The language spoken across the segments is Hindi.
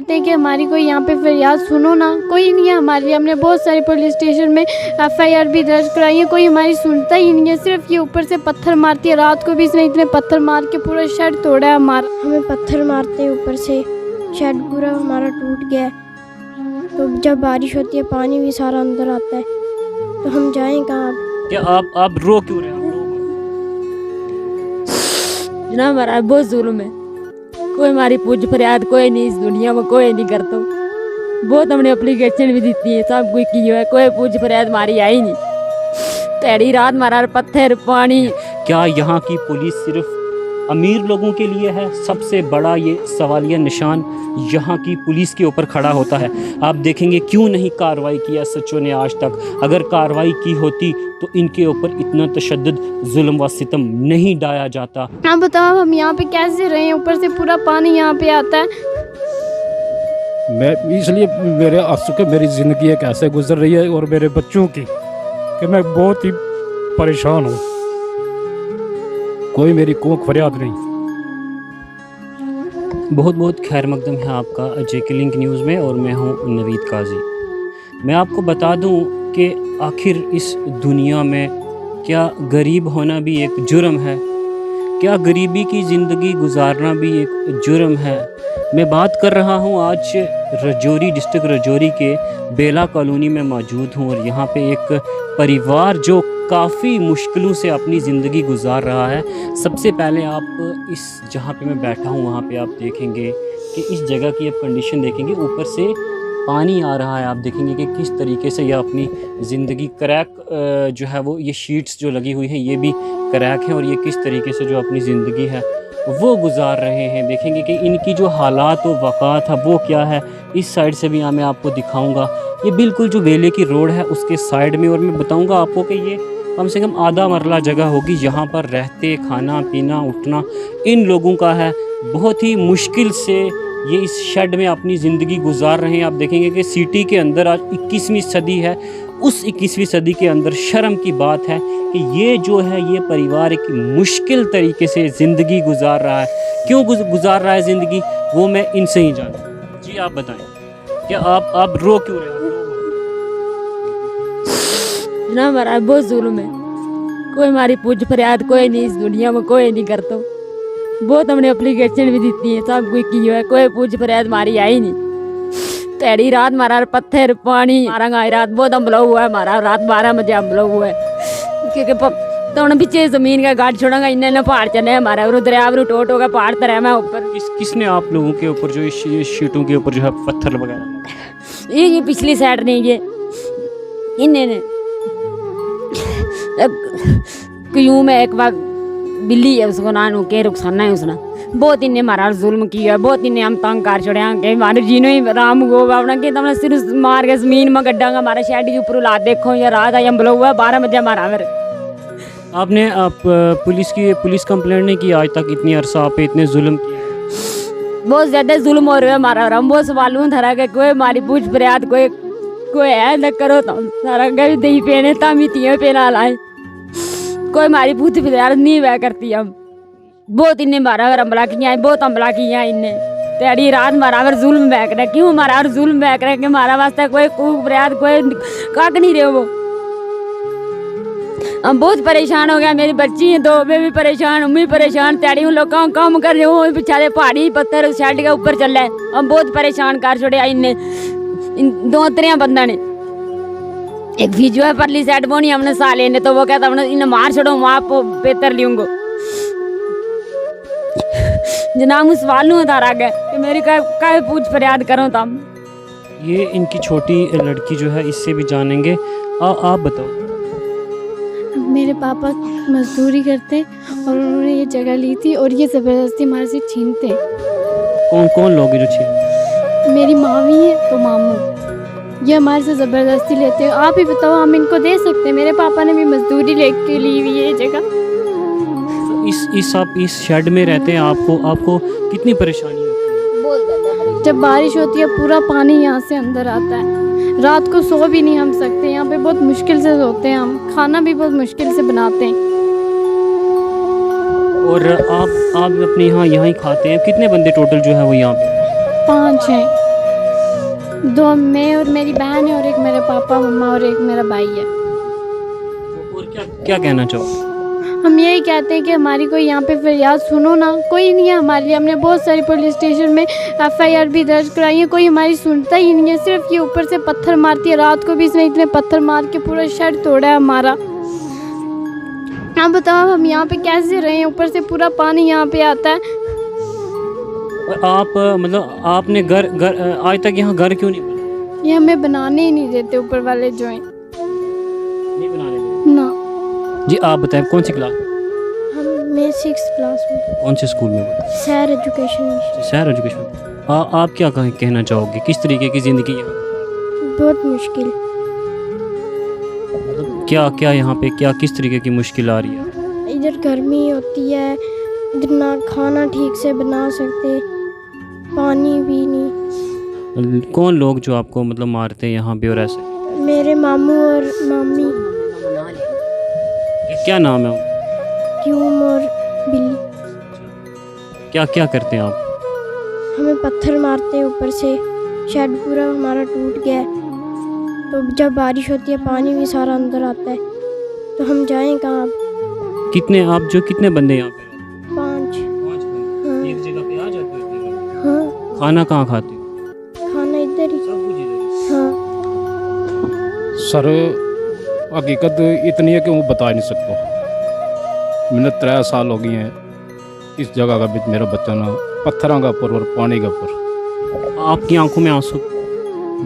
कहते हैं कि हमारी कोई यहाँ पे फरियाद सुनो ना, कोई नहीं है हमारी। हमने बहुत सारे पुलिस स्टेशन में एफआईआर भी दर्ज कराई है, कोई हमारी सुनता ही नहीं है। सिर्फ ये ऊपर से पत्थर मारती है। रात को भी इसने इतने पत्थर मार के पूरा शेड तोड़ा है हमारा। हमें पत्थर मारते हैं ऊपर से, शेड पूरा हमारा टूट गया है। तो जब बारिश होती है पानी भी सारा अंदर आता है, तो हम जाएं कहाँ? क्या आप रो क्यों रहे हैं? जनाब हमारा बहुत जुल्म है, कोई हमारी पूछ फरियाद कोई नहीं, इस दुनिया में कोई नहीं करता। बहुत हमने एप्लीकेशन भी दी है, सब कुछ की है, कोई पूछ फरियाद हमारी आई नहीं। तेरी रात मारा पत्थर पानी। क्या यहाँ की पुलिस सिर्फ अमीर लोगों के लिए है? सबसे बड़ा ये सवालिया निशान यहाँ की पुलिस के ऊपर खड़ा होता है। आप देखेंगे क्यों नहीं कार्रवाई किया सचो ने आज तक। अगर कार्रवाई की होती तो इनके ऊपर इतना तशद्दुद जुल्म व सितम नहीं डाया जाता। आप बताओ हम यहाँ पे कैसे रहे? ऊपर से पूरा पानी यहाँ पे आता है। मैं इसलिए मेरे आंसू के मेरी ज़िंदगी है कैसे गुजर रही है और मेरे बच्चों की, कि मैं बहुत ही परेशान हूँ। कोई मेरी कोख फरियाद नहीं। बहुत बहुत खैर मकदम है आपका जेके लिंक न्यूज़ में, और मैं हूँ नवीद काजी। मैं आपको बता दूँ कि आखिर इस दुनिया में क्या गरीब होना भी एक जुर्म है? क्या गरीबी की ज़िंदगी गुजारना भी एक जुर्म है? मैं बात कर रहा हूँ आज रजौरी डिस्ट्रिक्ट रजौरी के बेला कॉलोनी में मौजूद हूँ, और यहाँ पे एक परिवार जो काफ़ी मुश्किलों से अपनी ज़िंदगी गुजार रहा है। सबसे पहले आप इस जहाँ पे मैं बैठा हूँ वहाँ पे आप देखेंगे कि इस जगह की आप कंडीशन देखेंगे, ऊपर से पानी आ रहा है। आप देखेंगे कि किस तरीके से यह अपनी ज़िंदगी क्रैक जो है वो ये शीट्स जो लगी हुई हैं ये भी क्रैक हैं, और ये किस तरीके से जो अपनी ज़िंदगी है वो गुजार रहे हैं। देखेंगे कि इनकी जो हालात व वक़ात है वो क्या है। इस साइड से भी मैं आपको दिखाऊंगा। ये बिल्कुल जो वेले की रोड है उसके साइड में, और मैं बताऊंगा आपको कि ये कम से कम आधा मरला जगह होगी। यहाँ पर रहते खाना पीना उठना इन लोगों का है। बहुत ही मुश्किल से ये इस शेड में अपनी ज़िंदगी गुजार रहे हैं। आप देखेंगे कि सिटी के अंदर आज 21वीं सदी है। उस 21वीं सदी के अंदर शर्म की बात है कि ये जो है ये परिवार एक मुश्किल तरीके से ज़िंदगी गुजार रहा है। क्यों गुजार रहा है ज़िंदगी, वो मैं इनसे ही जानूँ। जी आप बताएं, क्या आप रो क्यों रहे हैं? जनाब हमारा बहुत जुल्म है, कोई हमारी पूछ फरियाद कोई नहीं, इस दुनिया में कोई नहीं करता। बहुत हमने एप्लीकेशन भी दी है, सब कुछ की है, कोई पूछ फरियाद हमारी आई नहीं। तेरी रात मारा पत्थर पानी मारा रात बहुत हमला हुआ है हमारा। रात 12 बजे हमला हुआ है, क्योंकि तो हम पीछे जमीन का गाड़ छोड़ांगा, इन्ने पहाड़ चले हमारा, और दरिया टोट होगा पहाड़ तरह में ऊपर। किसने आप लोगों के ऊपर जो इस शीटों के ऊपर जो है पत्थर वगैरह? ये पिछली साइड नहीं, ये इन्हें क्यों में एक बार बिल्ली है उसको नानू के रुखसाना है उसने बहुत इन्हें हमारा जुल्म किया है। बहुत इन्हें हम तंग कर छोड़े हैं, हमारे जीनो ही राम गो अपना कि तुमने सिर्फ मार के जमीन में गड्ढा हमारा शेड के ऊपर ला देखो। या रात आई हमला हुआ 12 बजे हमारा। आपने पुलिस कंप्लेंट नहीं की आज तक? इतनी अरसा आप पे इतने जुल्म किए? बहुत ज़्यादा जुल्म हो रहा है हमारा। हम बहुत सवालों धरा के कोई हमारी पूछ फरियाद कोई है न करो तो सारा गई दही पेने तामी तिया पेना लाए, कोई हमारी पूछ फरियाद नहीं वह करती। हम बहुत इन्हें मारा अगर हमला किया, बहुत हमला किया इन्हें। तेरी रात मारा अगर जुल्म बैक रहे, क्यों हमारा और जुल्म बैक रहे कि हमारा वास्ते कोई फरियाद कोई काक नहीं रहे वो। हम बहुत परेशान हो गया, मेरी बच्ची है 2, मैं भी परेशान, हम भी परेशान। तेरी उन लोगों का काम कर रहे हो बेचारे पहाड़ी पत्थर शेड के ऊपर चल रहे, हम बहुत परेशान कर छोड़े इन्हें। इन 2-3 बंदा ने एक वीडियो है परली साइड वो नहीं हमने साले ने, तो वो कहता हमने इन्हें मार छोड़ो वहाँ बेहतर लियूंगो। जनाब उस वालों धारा गए कि मेरी का पूछ फरियाद करो तम। ये इनकी छोटी लड़की जो है इससे भी जानेंगे। आप बताओ। मेरे पापा मजदूरी करते और उन्होंने ये जगह ली थी, और ये ज़बरदस्ती हमारे से छीनते। कौन कौन लोग हैं जो छीन? मेरी मामी है तो मामू, ये हमारे से ज़बरदस्ती लेते हैं। आप ही बताओ हम इनको दे सकते हैं? मेरे पापा ने भी मजदूरी लेके ली हुई है ये जगह। आप इस शेड में रहते हैं, आपको कितनी परेशानी होती है? जब बारिश होती है पूरा पानी यहाँ से अंदर आता है, रात को सो भी नहीं हम सकते। यहाँ पे बहुत मुश्किल से सोते हैं हम, खाना भी बहुत मुश्किल से बनाते हैं। और आप अपने यहाँ ही खाते हैं? कितने बंदे टोटल जो है वो यहाँ पे? 5 हैं। दो, मैं और मेरी बहन है और एक मेरे पापा मम्मा और एक मेरा भाई है। और क्या क्या कहना चाहो? हम यही कहते हैं कि हमारी कोई यहाँ पे फरियाद सुनो ना, कोई नहीं है हमारे लिए। हमने बहुत सारी पुलिस स्टेशन में FIR भी दर्ज कराई है, कोई हमारी सुनता ही नहीं है। सिर्फ ये ऊपर से पत्थर मारती है, रात को भी इसने इतने पत्थर मार के पूरा शेड तोड़ा है हमारा। आप बताओ हम यहाँ पे कैसे रहें, ऊपर से पूरा पानी यहाँ पे आता है। और आप मतलब आपने घर आज तक यहाँ घर क्यों नहीं बना? ये हमें बनाने ही नहीं देते ऊपर वाले जो हैं नहीं बनाने देते? ना। जी आप बताएं कौन सी क्लास, मैं 6th क्लास में, कौन से स्कूल में पढ़ते शहर एजुकेशन में। शहर एजुकेशन। आप क्या कहना चाहोगे, किस तरीके की ज़िंदगी है? बहुत मुश्किल। मतलब क्या क्या यहाँ पे क्या किस तरीके की मुश्किल आ रही है? इधर गर्मी होती है, इधर ना खाना ठीक से बना सकते, पानी भी नहीं। कौन लोग जो आपको मतलब मारते हैं यहाँ पे और ऐसे? मेरे मामू और मामी, क्या नाम है? क्यूम और बिल्ली। क्या क्या करते हैं आप? हमें पत्थर मारते हैं ऊपर से, शेड पूरा हमारा टूट गया है। तो जब बारिश होती है पानी भी सारा अंदर आता है, तो हम जाएं कहाँ अब? कितने बंदे यहाँ पे? 5। 5 बंदे हाँ। एक जगह पे आ जाते हो? हाँ, खाना कहाँ खाते हो? खाना इधर ही। सब कुछ इधर ही? हाँ, सर हकीकत इतनी है कि वो बता नहीं सकता। मैंने 3 साल हो गए हैं इस जगह का बीच, मेरा बच्चा ना पत्थरों का ऊपर और पानी का ऊपर। आपकी आंखों में आंसू?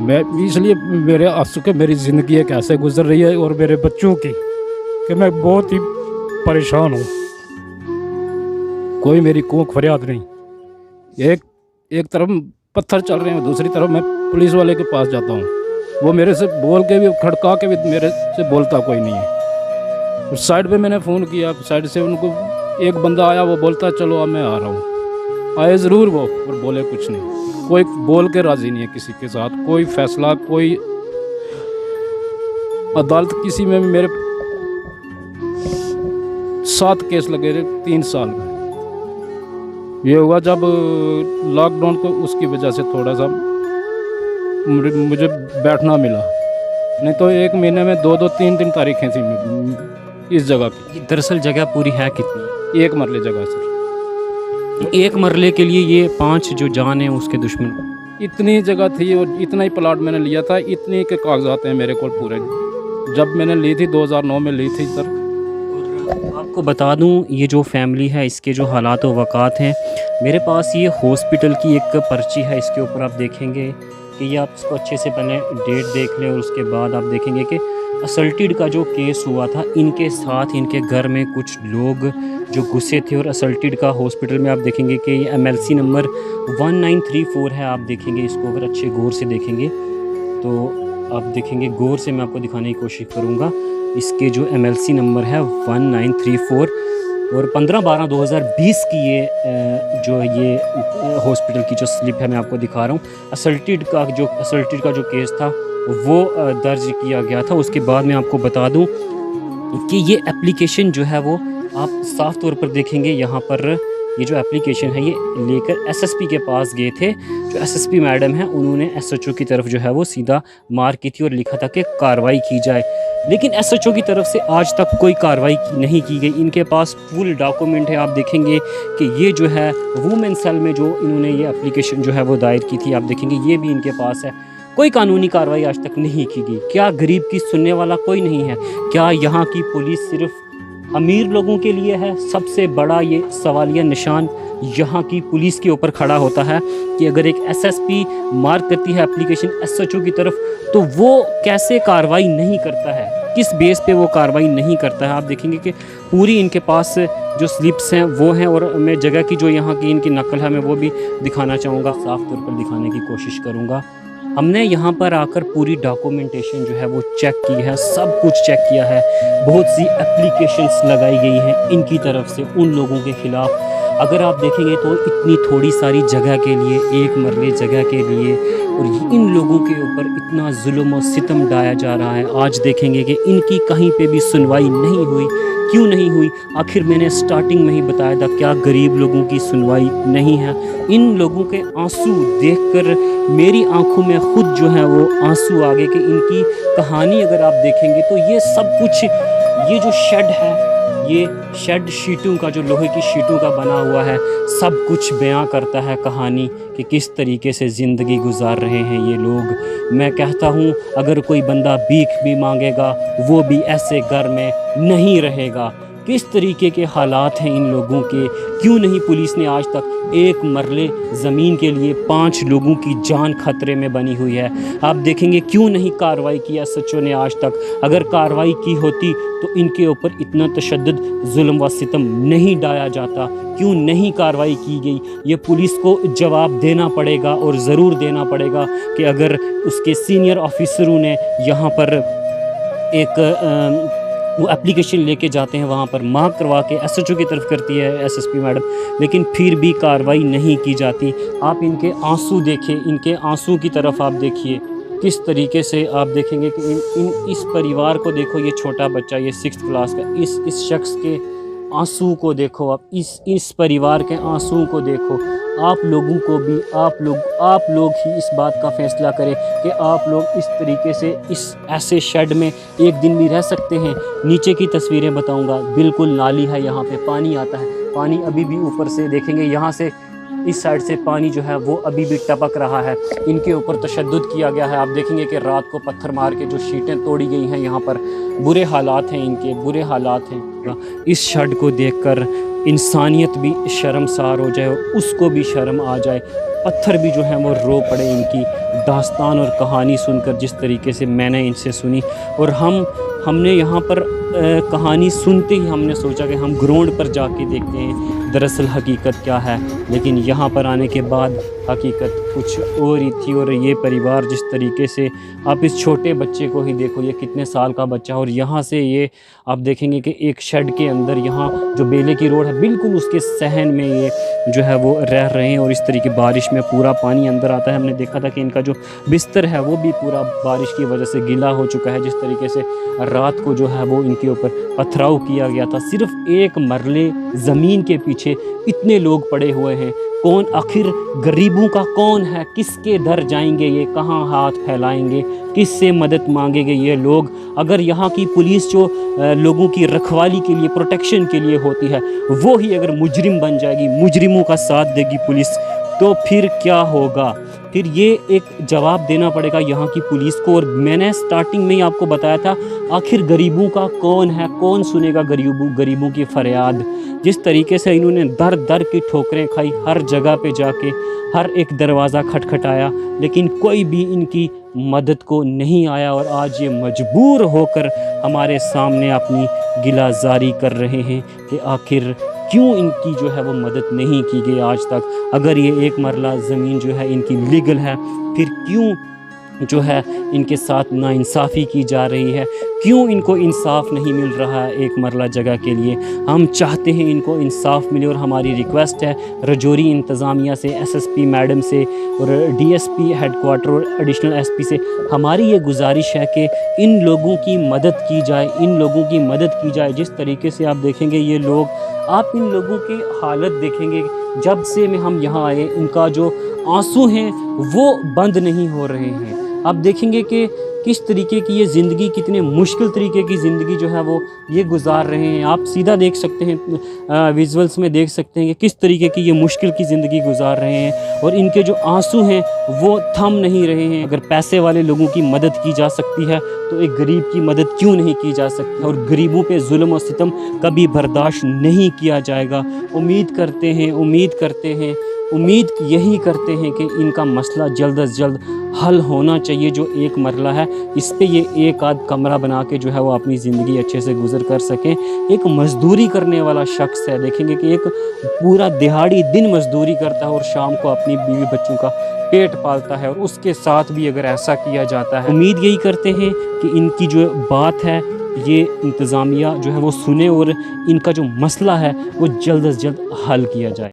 मैं इसलिए मेरे आंसू के मेरी ज़िंदगी है कैसे गुजर रही है और मेरे बच्चों की, कि मैं बहुत ही परेशान हूँ। कोई मेरी कूक फरियाद नहीं। एक तरफ पत्थर चल रहे हैं, दूसरी तरफ मैं पुलिस वाले के पास जाता हूँ, वो मेरे से बोल के भी, खड़का के भी मेरे से बोलता कोई नहीं है। उस साइड पे मैंने फ़ोन किया, साइड से उनको एक बंदा आया, वो बोलता चलो अब मैं आ रहा हूँ। आए ज़रूर वो, और बोले कुछ नहीं। कोई बोल के राज़ी नहीं है किसी के साथ, कोई फैसला, कोई अदालत किसी में। मेरे 7 केस लगे थे 3 साल में। ये हुआ जब लॉकडाउन को, उसकी वजह से थोड़ा सा मुझे बैठना मिला, नहीं तो 1 महीने में 2-2, 3-3 तारीखें थी इस जगह की। दरअसल जगह पूरी है कितनी? 1 मरले जगह सर। एक मरले के लिए ये 5 जो जान है उसके दुश्मन। इतनी जगह थी और इतना ही प्लाट मैंने लिया था, इतने के कागजात हैं मेरे को पूरे। जब मैंने ली थी 2009 में ली थी सर। आपको बता दूं ये जो फैमिली है इसके जो हालात व वक़ात हैं, मेरे पास ये हॉस्पिटल की एक पर्ची है, इसके ऊपर आप देखेंगे कि ये आप इसको अच्छे से पहले डेट देख लें और उसके बाद आप देखेंगे कि असल्टेड का जो केस हुआ था, इनके साथ इनके घर में कुछ लोग जो घुसे थे और असल्टेड का हॉस्पिटल में आप देखेंगे कि ये MLC नंबर 1934 है। आप देखेंगे इसको, अगर अच्छे गौर से देखेंगे तो आप देखेंगे, गौर से मैं आपको दिखाने की कोशिश करूँगा। इसके जो MLC नंबर है 1934 और 15/12/2020 की ये हॉस्पिटल की जो स्लिप है मैं आपको दिखा रहा हूँ। असल्टेड का जो केस था वो दर्ज किया गया था। उसके बाद मैं आपको बता दूं कि ये एप्लीकेशन जो है वो आप साफ तौर पर देखेंगे, यहाँ पर ये जो एप्लीकेशन है ये लेकर SSP के पास गए थे। जो SSP मैडम है उन्होंने SHO की तरफ जो है वो सीधा मार की थी और लिखा था कि कार्रवाई की जाए, लेकिन SHO की तरफ से आज तक कोई कार्रवाई नहीं की गई। इनके पास फुल डॉक्यूमेंट है। आप देखेंगे कि ये जो है वुमेन सेल में जो इन्होंने ये एप्लीकेशन जो है वो दायर की थी, आप देखेंगे ये भी इनके पास है। कोई कानूनी कार्रवाई आज तक नहीं की गई। क्या गरीब की सुनने वाला कोई नहीं है? क्या यहाँ की पुलिस सिर्फ अमीर लोगों के लिए है? सबसे बड़ा ये सवालिया निशान यहाँ की पुलिस के ऊपर खड़ा होता है कि अगर एक SSP मार्क करती है एप्लीकेशन SHO की तरफ, तो वो कैसे कार्रवाई नहीं करता है, किस बेस पे वो कार्रवाई नहीं करता है। आप देखेंगे कि पूरी इनके पास जो स्लिप्स हैं वो हैं, और मैं जगह की जो यहाँ की इनकी नकल है मैं वो भी दिखाना चाहूँगा, साफ तौर पर दिखाने की कोशिश करूँगा। हमने यहाँ पर आकर पूरी डॉक्यूमेंटेशन जो है वो चेक की है, सब कुछ चेक किया है। बहुत सी एप्लीकेशंस लगाई गई हैं इनकी तरफ से उन लोगों के ख़िलाफ़। अगर आप देखेंगे तो इतनी थोड़ी सारी जगह के लिए, 1 मरले जगह के लिए और इन लोगों के ऊपर इतना जुल्म और सितम ढाया जा रहा है। आज देखेंगे कि इनकी कहीं पे भी सुनवाई नहीं हुई। क्यों नहीं हुई? आखिर मैंने स्टार्टिंग में ही बताया था, क्या गरीब लोगों की सुनवाई नहीं है? इन लोगों के आंसू देखकर मेरी आंखों में खुद जो है वो आंसू आ गए कि इनकी कहानी अगर आप देखेंगे तो ये सब कुछ, ये जो शेड है, ये शेड शीटों का, जो लोहे की शीटों का बना हुआ है, सब कुछ बयां करता है कहानी कि किस तरीके से ज़िंदगी गुजार रहे हैं ये लोग। मैं कहता हूँ अगर कोई बंदा भीख भी मांगेगा वो भी ऐसे घर में नहीं रहेगा। किस तरीके के हालात हैं इन लोगों के। क्यों नहीं पुलिस ने आज तक एक मरले ज़मीन के लिए 5 लोगों की जान खतरे में बनी हुई है। आप देखेंगे क्यों नहीं कार्रवाई की एसएचओ ने आज तक। अगर कार्रवाई की होती तो इनके ऊपर इतना तशद्दुद, जुल्म व सितम नहीं ढाया जाता। क्यों नहीं कार्रवाई की गई? ये पुलिस को जवाब देना पड़ेगा और ज़रूर देना पड़ेगा कि अगर उसके सीनियर ऑफिसरों ने यहाँ पर एक वो एप्लीकेशन लेके जाते हैं, वहाँ पर मार्क करवा के एसएचओ की तरफ करती है एसएसपी मैडम, लेकिन फिर भी कार्रवाई नहीं की जाती। आप इनके आंसू देखें, इनके आंसू की तरफ आप देखिए किस तरीके से। आप देखेंगे कि इस परिवार को देखो, ये छोटा बच्चा, ये 6th क्लास का, इस शख्स के आंसू को देखो आप, इस परिवार के आंसू को देखो। आप लोगों को भी, आप लोग ही इस बात का फैसला करें कि आप लोग इस तरीके से इस ऐसे शेड में एक दिन भी रह सकते हैं। नीचे की तस्वीरें बताऊंगा, बिल्कुल नाली है, यहाँ पे पानी आता है, पानी अभी भी ऊपर से देखेंगे, यहाँ से इस साइड से पानी जो है वो अभी भी टपक रहा है। इनके ऊपर तशद्दुद किया गया है। आप देखेंगे कि रात को पत्थर मार के जो शीटें तोड़ी गई हैं, यहाँ पर बुरे हालात हैं, इनके बुरे हालात हैं। इस शेड को देखकर इंसानियत भी शर्मसार हो जाए, उसको भी शर्म आ जाए, पत्थर भी जो है वो रो पड़े इनकी दास्तान और कहानी सुनकर, जिस तरीके से मैंने इनसे सुनी। और हमने यहाँ पर कहानी सुनते ही हमने सोचा कि हम ग्राउंड पर जाके देखते हैं दरअसल हकीकत क्या है, लेकिन यहाँ पर आने के बाद हकीकत कुछ और ही थी। और ये परिवार जिस तरीके से, आप इस छोटे बच्चे को ही देखो, ये कितने साल का बच्चा, और यहाँ से ये आप देखेंगे कि एक शेड के अंदर, यहाँ जो बेले की रोड है बिल्कुल उसके सहन में ये जो है वो रह रहे हैं। और इस तरीके बारिश में पूरा पानी अंदर आता है। हमने देखा था कि इनका जो बिस्तर है वो भी पूरा बारिश की वजह से गीला हो चुका है। जिस तरीके से रात को जो है वो इनके ऊपर पथराव किया गया था। सिर्फ एक मरले ज़मीन के पीछे इतने लोग पड़े हुए हैं। कौन आखिर गरीबों का कौन है? किसके दर जाएंगे ये? कहाँ हाथ फैलाएंगे? किससे मदद मांगेंगे ये लोग? अगर यहाँ की पुलिस जो लोगों की रखवाली के लिए, प्रोटेक्शन के लिए होती है, वो ही अगर मुजरिम बन जाएगी, मुजरिमों का साथ देगी पुलिस, तो फिर क्या होगा? फिर ये एक जवाब देना पड़ेगा यहाँ की पुलिस को। और मैंने स्टार्टिंग में ही आपको बताया था, आखिर गरीबों का कौन है? कौन सुनेगा गरीबों की फरियाद? जिस तरीके से इन्होंने दर दर की ठोकरें खाई, हर जगह पे जाके हर एक दरवाज़ा खटखटाया, लेकिन कोई भी इनकी मदद को नहीं आया। और आज ये मजबूर होकर हमारे सामने अपनी गिलाजारी कर रहे हैं कि आखिर क्यों इनकी जो है वो मदद नहीं की गई आज तक। अगर ये एक मरला ज़मीन जो है इनकी लीगल है, फिर क्यों जो है इनके साथ नाइंसाफ़ी की जा रही है? क्यों इनको इंसाफ नहीं मिल रहा है एक मरला जगह के लिए? हम चाहते हैं इनको इंसाफ मिले और हमारी रिक्वेस्ट है रजौरी इंतज़ामिया से, एसएसपी मैडम से और डीएसपी हेडक्वार्टर और एडिशनल एसपी से हमारी ये गुजारिश है कि इन लोगों की मदद की जाए, इन लोगों की मदद की जाए। जिस तरीके से आप देखेंगे ये लोग, आप इन लोगों की हालत देखेंगे, जब से में हम यहाँ आए इनका जो आंसू हैं वो बंद नहीं हो रहे हैं। आप देखेंगे कि किस तरीके की ये ज़िंदगी, कितने मुश्किल तरीके की ज़िंदगी जो है वो ये गुजार रहे हैं। आप सीधा देख सकते हैं, विजुअल्स में देख सकते हैं कि किस तरीके की ये मुश्किल की ज़िंदगी गुजार रहे हैं। और इनके जो आंसू हैं वो थम नहीं रहे हैं। अगर पैसे वाले लोगों की मदद की जा सकती है तो एक गरीब की मदद क्यों नहीं की जा सकती? और गरीबों पे जुल्म और सितम कभी बर्दाश्त नहीं किया जाएगा। उम्मीद यही करते हैं कि इनका मसला जल्द से जल्द हल होना चाहिए। जो एक मरला है इस पे ये एक आध कमरा बना के जो है वो अपनी ज़िंदगी अच्छे से गुजर कर सकें। एक मज़दूरी करने वाला शख्स है, देखेंगे कि एक पूरा दिहाड़ी दिन मज़दूरी करता है और शाम को अपनी बीवी बच्चों का पेट पालता है। और उसके साथ भी अगर ऐसा किया जाता है, उम्मीद यही करते हैं कि इनकी जो बात है ये इंतज़ामिया जो है वो सुने और इनका जो मसला है वो जल्द से जल्द हल किया जाए।